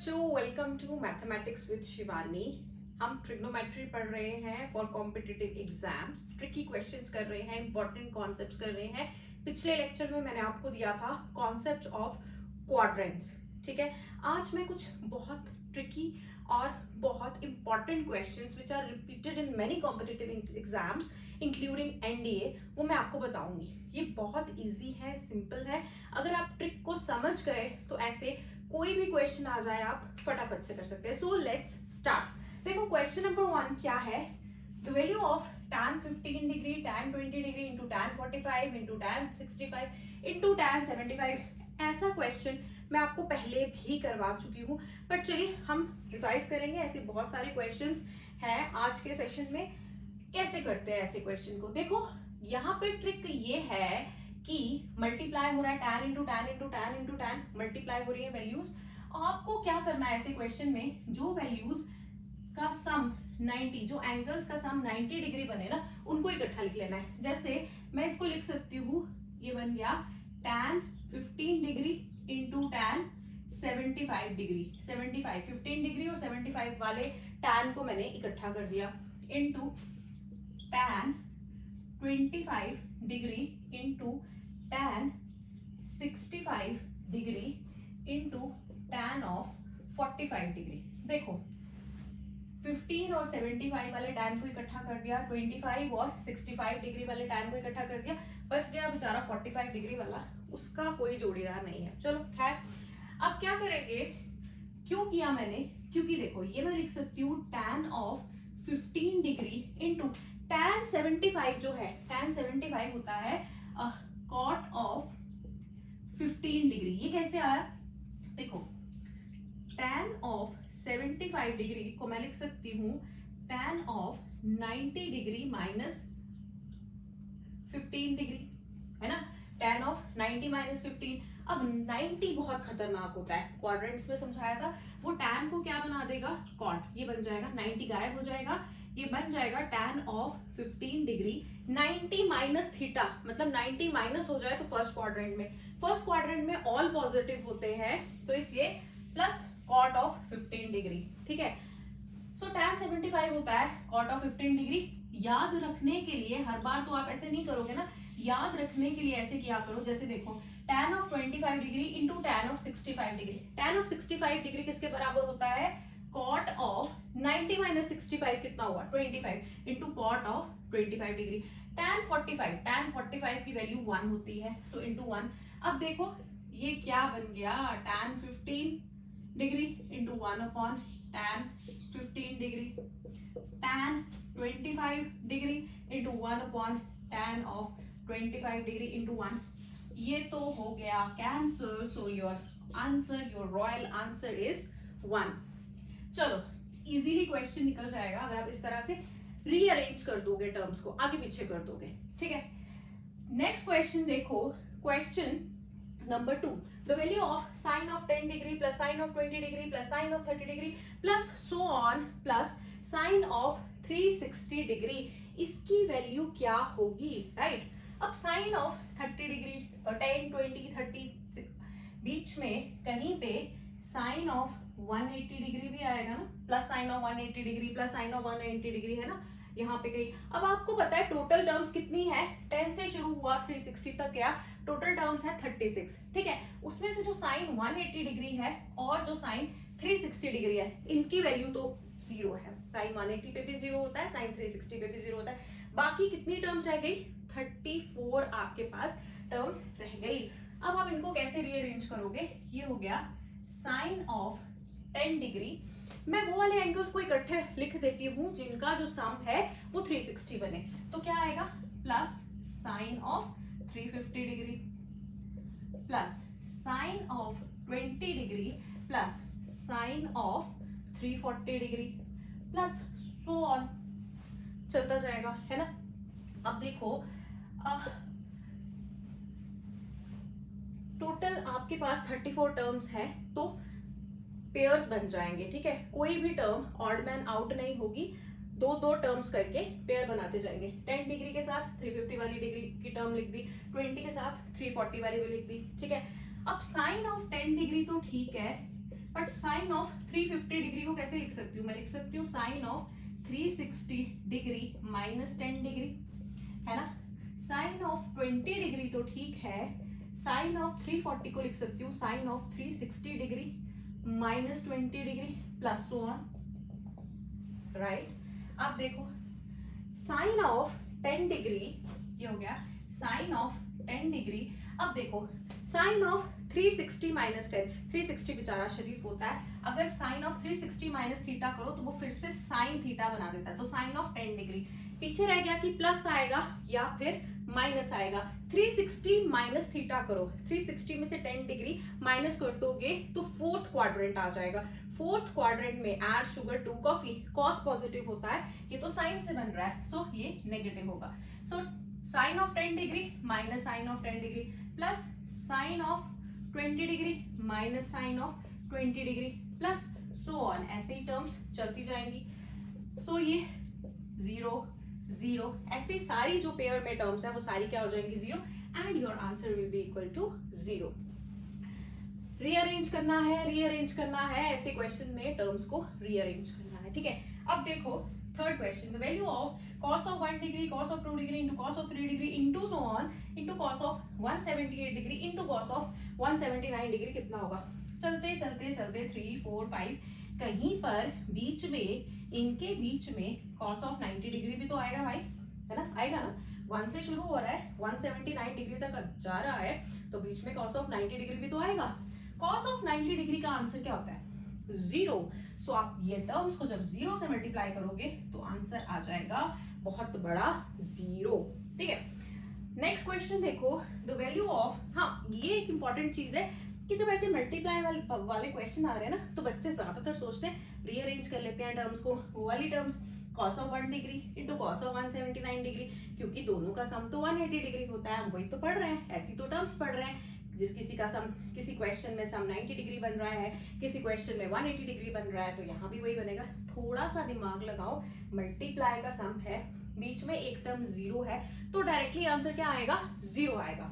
बच्चों, welcome to mathematics with Shivani. हम trigonometry पढ़ रहे हैं for competitive exams. Tricky questions कर रहे हैं, इंपॉर्टेंट कॉन्सेप्ट्स कर रहे हैं। पिछले लेक्चर में मैंने आपको दिया था कॉन्सेप्ट ऑफ क्वाड्रेंट्स। ठीक है, आज मैं कुछ बहुत ट्रिकी और बहुत important questions which are repeated in many competitive exams including NDA, वो मैं आपको बताऊंगी। ये बहुत इजी है, सिंपल है। अगर आप ट्रिक को समझ गए तो ऐसे कोई भी क्वेश्चन आ जाए आप फटाफट से कर सकते हैं। So let's start. देखो क्वेश्चन नंबर 1 क्या है। The value of tan 15 degree, tan 20 degree into tan 45 into tan 65 into tan 75। ऐसा क्वेश्चन मैं आपको पहले भी करवा चुकी हूँ, बट चलिए हम रिवाइज करेंगे। ऐसे बहुत सारे क्वेश्चंस हैं आज के सेशन में। कैसे करते हैं ऐसे क्वेश्चन को? देखो यहाँ पे ट्रिक ये है कि मल्टीप्लाई हो रहा है, tan into tan into tan into tan, multiply हो रही है वैल्यूज। आपको क्या करना है ऐसे क्वेश्चन में, जो वैल्यूज का सम 90, जो एंगल्स का सम 90 डिग्री बने ना, उनको इकट्ठा लिख लेना है। जैसे मैं इसको लिख सकती हूँ, ये बन गया tan 15 degree into tan 75 degree. 75 15 degree और 75 वाले tan को मैंने इकट्ठा कर दिया, into tan 25 degree into tan 65 degree into tan of 45 degree. देखो 15 और 75 वाले tan को इकट्ठा कर दिया, 25 और 65 डिग्री वाले tan को इकट्ठा कर दिया, बच गया बेचारा 45 डिग्री वाला, उसका कोई जोड़ीदार नहीं है। चलो खैर, अब क्या करेंगे, क्यों किया मैंने, क्योंकि देखो ये मैं लिख सकती हूँ tan of 15 degree into tan 75 जो है, tan 75 होता है cot ऑफ 15 डिग्री। ये कैसे आया? देखो tan ऑफ 75 डिग्री को मैं लिख सकती हूँ tan of 90 degree minus 15 degree, है ना। tan of 90 minus 15। अब 90 बहुत खतरनाक होता है, क्वाड्रेंट्स में समझाया था। वो tan को क्या बना देगा, cot। ये बन जाएगा 90 गायब हो जाएगा, ये बन जाएगा tan of 15 degree 90 minus theta, मतलब 90 माइनस हो जाए तो फर्स्ट क्वाड्रेंट में, फर्स्ट क्वाड्रेंट में ऑल पॉजिटिव होते हैं, तो इसलिए प्लस cot ऑफ 15 डिग्री। ठीक है, सो tan 75 होता है cot ऑफ 15 डिग्री। याद रखने के लिए, हर बार तो आप ऐसे नहीं करोगे ना, याद रखने के लिए ऐसे किया करो। जैसे देखो tan of 25 degree into tan of 65 degree. tan of 65 degree किसके बराबर होता है, cot ऑफ 90 माइनस 65 कितना हुआ, 25 into cot of 25 degree. tan 45 की वैल्यू 1 होती है, सो इंटू 1। अब देखो ये क्या बन गया, tan 15 degree into 1 upon tan 15 degree, tan 25 degree into 1 upon tan of 25 degree into 1। ये तो हो गया cancel, so your answer, your royal answer is 1। चलो इजीली क्वेश्चन निकल जाएगा अगर आप इस तरह से रीअरेंज कर दोगे, टर्म्स को आगे पीछे कर दोगे। ठीक है, नेक्स्ट क्वेश्चन देखो, question number 2। The value of sine of 10 degree plus sine of 20 degree plus sine of 30 degree plus so on plus sine of 360 degree, इसकी वैल्यू क्या होगी, राइट। अब साइन ऑफ 30 डिग्री, 10 20 30 बीच में कहीं पे साइन ऑफ 180 डिग्री भी आएगा ना, plus sine of 180 degree plus sine of 180 degree, है ना, यहाँ पे कहीं। अब आपको पता है टोटल टर्म्स कितनी है, 10 से शुरू हुआ 360 तक गया, टोटल टर्म्स है 36। ठीक है, उसमें से जो साइन 180 डिग्री है और जो साइन 360 डिग्री है, इनकी वैल्यू तो 0 है। साइन 180 पे भी 0 होता है, साइन 360 पे भी 0 होता है। बाकी कितनी टर्म्स रह गई, 34 आपके पास टर्म्स रह गई। अब आप इनको कैसे रीअरेंज करोगे, ये हो गया साइन ऑफ 10 डिग्री, मैं वो वाले एंगल्स को इकट्ठे लिख देती हूँ जिनका जो सम है वो 360 बने, तो क्या आएगा, plus sine of 350 degree plus sine of 20 degree plus sine of 340 degree plus so on, चलता जाएगा, है ना। अब देखो टोटल आपके पास 34 टर्म्स है, तो पेयर्स बन जाएंगे। ठीक है, कोई भी टर्म ऑड मैन आउट नहीं होगी, दो दो टर्म्स करके पेयर बनाते जाएंगे। 10 डिग्री के साथ 350 वाली डिग्री की टर्म लिख दी, 20 के साथ 340 वाली भी लिख दी। ठीक है, अब साइन ऑफ 10 डिग्री तो ठीक है, बट साइन ऑफ 350 डिग्री को कैसे लिख सकती हूँ? मैं लिख सकती हूँ sine of 360 degree minus 10 degree, है ना। साइन ऑफ 20 डिग्री तो ठीक है, साइन ऑफ 340 को लिख सकती हूँ sine of 360 degree minus 20 degree plus so on, right. अब देखो साइन ऑफ 10 डिग्री, ये हो गया साइन ऑफ 10 डिग्री। अब देखो साइन ऑफ 360 माइनस 10, 360 बेचारा शरीफ होता है, अगर साइन ऑफ 360 माइनस थीटा करो तो वो फिर से साइन थीटा बना देता है, तो साइन ऑफ 10 डिग्री। पीछे रह गया कि प्लस आएगा या फिर माइनस आएगा। 360 माइनस थीटा करो, 360 में से 10 डिग्री माइनस कर दोगे तो फोर्थ क्वाड्रेंट आ जाएगा। फोर्थ क्वाड्रेंट में add sugar to coffee, cos positive होता है, ये तो साइन से बन रहा है, सो ये नेगेटिव होगा। So sine of 10 degree minus sine of 10 degree plus sine of 20 degree minus sine of 20 degree plus so on, ऐसे ही टर्म्स चलती जाएंगी। सो ये 0 0, ऐसी सारी जो पेयर में टर्म्स है वो सारी क्या हो जाएंगी 0, and your answer will be equal to 0। Rearrange करना है ऐसे क्वेश्चन में टर्म्स को रीअरेंज करना है, ठीक है। अब देखो third question, the value of cos of 1 degree cos of 2 degree into cos of 3 degree into so on into cos of 178 degree into cos of 179 degree कितना होगा? चलते चलते चलते 3 4 5 कहीं पर बीच में, इनके बीच में cos of 90 डिग्री भी तो आएगा भाई, है ना, आएगा ना। 1 से शुरू हो रहा है, 179 डिग्री तक जा रहा है, तो बीच में cos of 90 डिग्री भी तो आएगा। cos of 90 डिग्री का आंसर क्या होता है? 0। सो आप ये टर्म्स को जब 0 से मल्टीप्लाई करोगे तो आंसर आ जाएगा बहुत बड़ा 0, ठीक है। नेक्स्ट क्वेश्चन देखो, द वैल्यू ऑफ, हाँ ये एक इंपॉर्टेंट चीज है कि जब ऐसे मल्टीप्लाई वाले क्वेश्चन आ रहे हैं ना, तो बच्चे ज्यादातर सोचते हैं रीअरेंज कर लेते हैं टर्म्स को। वो वाली terms cos of 1 degree into cos of 179 degree, क्योंकि दोनों का सम तो 180 डिग्री होता है, हम वही तो पढ़ रहे हैं, ऐसी तो टर्म्स पढ़ रहे हैं। किसी का सम, किसी क्वेश्चन में सम 90 डिग्री बन रहा है, किसी क्वेश्चन में 180 डिग्री बन रहा है, तो यहाँ भी वही बनेगा। थोड़ा सा दिमाग लगाओ, मल्टीप्लाई का सम है, बीच में एक टर्म 0 है, तो डायरेक्टली आंसर क्या आएगा? 0 आएगा।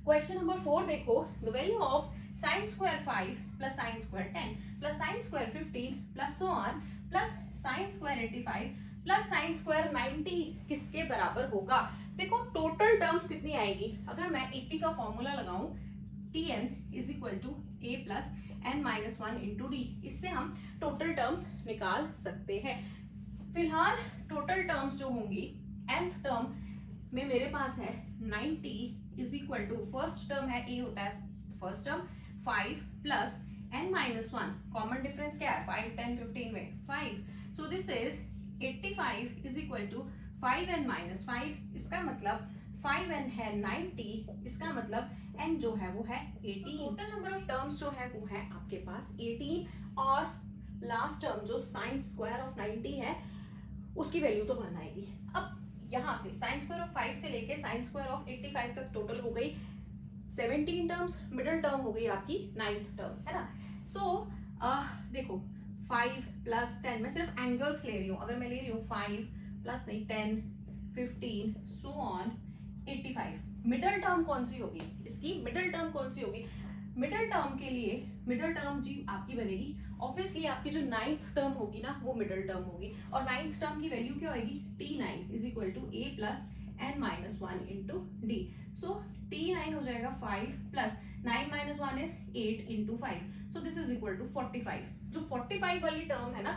क्वेश्चन नंबर 4 देखो, the value of sin square 5 plus sin square 10 plus sin square 15 plus so on plus sin square 85 plus sin square 90 किसके बराबर होगा? देखो टोटल टर्म्स कितनी आएगी? अगर मैं 80 का फॉर्मूला लगाऊं, Tn is equal to a plus n minus 1 into D, इससे हम टोटल टर्म्स निकाल सकते हैं। फिलहाल टोटल टर्म्स जो होंगी, nth टर्म में मेरे पास है 90 is equal to, first term है a होता है first term, 5 plus n minus 1, common difference क्या है? 5 10 15 में 5, so this is 85 is equal to 5n minus 5, इसका मतलब 5n है 90, इसका मतलब n जो है वो है 18। टोटल नंबर ऑफ टर्म्स जो है वो है आपके पास 18, और लास्ट टर्म जो sin स्क्वायर ऑफ 90 है उसकी वैल्यू तो 1 आएगी। अब यहाँ से sin स्क्वायर ऑफ 5 से लेके sin स्क्वायर ऑफ 85 तक टोटल हो गई 17 टर्म्स, मिडिल टर्म हो गई आपकी 9th टर्म, है ना। सो देखो 5 प्लस 10, मैं सिर्फ एंगल्स ले रही हूँ, अगर मैं ले रही हूँ 5 प्लस नहीं 10 15 सो ऑन 85, मिडिल टर्म कौन सी होगी? इसकी मिडिल टर्म कौन सी होगी? मिडिल टर्म के लिए मिडिल टर्म जी आपकी बनेगी ऑब्वियसली, आपकी जो 9th टर्म होगी ना वो मिडिल टर्म होगी, और 9th टर्म की वैल्यू क्या होगी? T9 is equal to a plus n minus 1 into D. So T9 हो जाएगा 5 plus 9 minus 1 is 8 into 5, so this is equal to 45। जो 45 वाली टर्म है ना,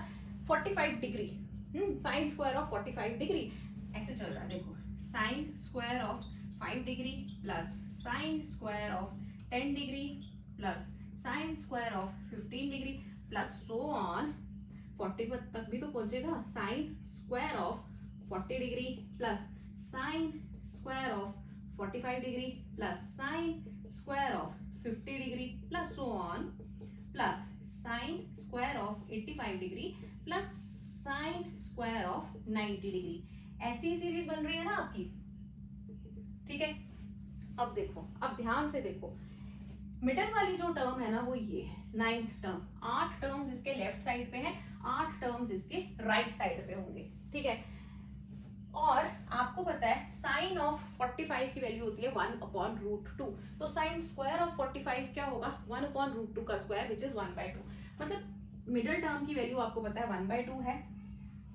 45 degree, sine square of 45 degree ऐसे चल रहा है। देखो sine square of 5 degree plus sine square of 10 degree plus sine square of 15 degree plus so on 40 तक भी तो पहुंचेगा। Sign square of 40 degree plus sine square of 45 degree plus sine square of 50 degree plus so on plus sine square of 85 degree plus sine square of 90 degree. ऐसी series बन रही है ना आपकी, ठीक है। अब देखो, अब ध्यान से देखो, मिडल वाली जो टर्म है ना वो ये है 9th टर्म, 8 टर्म्स इसके लेफ्ट साइड पे हैं, 8 टर्म्स इसके राइट साइड पे होंगे, ठीक है। और आपको पता है साइन ऑफ 45 की वैल्यू होती है 1/√2, तो साइन स्क्वायर ऑफ 45 क्या होगा 1/√2 का स्क्वायर विच इज 1/2। मतलब मिडिल टर्म की वैल्यू आपको पता है 1/2 है,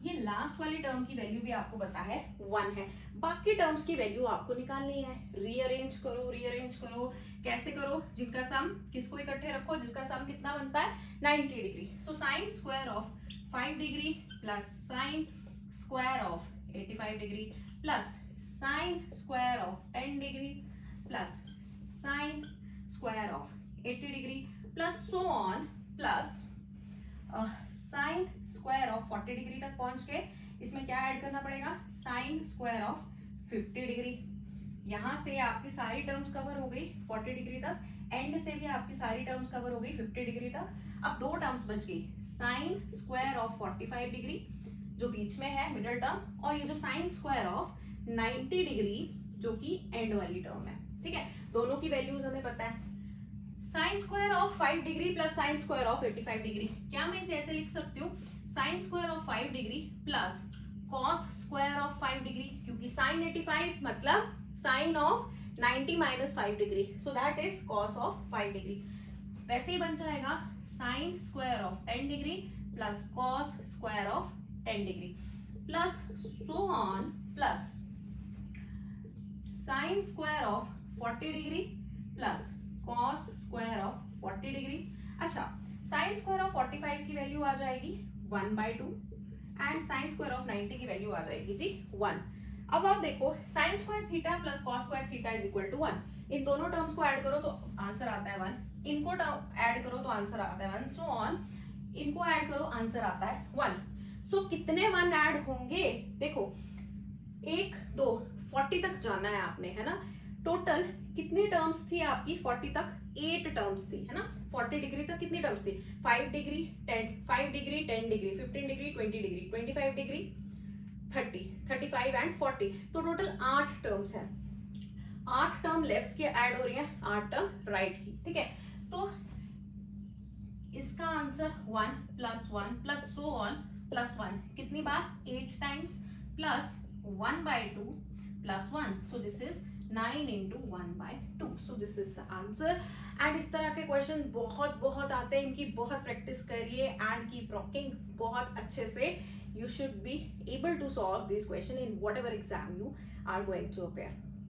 ये लास्ट वाली टर्म की वैल्यू भी आपको पता है 1 है, बाकी टर्म्स की वैल्यू आपको निकालनी है। रीअरेंज करो, कैसे करो, जिनका सम किसको इकट्ठे रखो, जिसका सम कितना बनता है 90 degree. So sine square of 5 degree plus sine square of 85 degree plus sine square of 10 degree plus sine square of 80 degree plus so on plus sine square of 40 degree तक पहुंच के इसमें क्या ऐड करना पड़ेगा साइन स्क्वायर ऑफ 50 डिग्री। यहां से आपकी सारी टर्म्स कवर हो गई 40 डिग्री तक, एंड से भी आपकी सारी टर्म्स कवर हो गई 50 डिग्री तक। अब दो टर्म्स बच गई, साइन स्क्वायर ऑफ 45 डिग्री जो बीच में है मिडिल टर्म, और ये जो साइन स्क्वायर ऑफ 90 डिग्री जो कि एंड वाली टर्म है। ठीक है, दोनों की वैल्यूज हमें पता है। Sine square of 5 degree plus sine square of 85 degree, क्या मैं इसे ऐसे लिख सकती हूँ sine square of 5 degree plus cos square of 5 degree, क्योंकि साइन 85 मतलब sine of 90 minus 5 degree, so that is cos of 5 degree. वैसे ही बन जाएगा sine square of 10 degree plus cos square of 10 degree plus so on plus sine square of 40 degree plus cos square of 40 degree. अच्छा, sign square of 45 की value आ जाएगी 1/2 and sign square of 90 की value आ जाएगी जी 1। अब आप देखो sine square theta plus cos square theta is equal to 1, इन दोनों टर्म्स को ऐड करो तो आंसर आता है 1, इनको ऐड करो तो आंसर आता है 1, सो ऑन इनको ऐड करो आंसर आता है 1। सो कितने 1 ऐड होंगे, देखो 1 2 40 तक जाना है आपने, है ना। टोटल कितनी टर्म्स थी आपकी 40 तक, 8 टर्म्स थी, है ना। 40 डिग्री तक कितनी टर्म्स थी 5 degree 10, 5 degree 10 degree 15 degree 20 degree 25 degree 30 35 and 40, तो टोटल 8 टर्म्स है। 8 टर्म लेफ्ट की ऐड हो रही है, 8 टर्म राइट की। ठीक है, तो इसका answer 1 plus so on plus 1 कितनी बार 8 times plus 1/2 plus 1, so this is 9 into 1/2, so this is the answer। And इस तरह के क्वेश्चन बहुत आते हैं, इनकी बहुत प्रैक्टिस करिए एंड कीप रॉकिंग बहुत अच्छे से। You should be able to solve this question in whatever exam you are going to appear।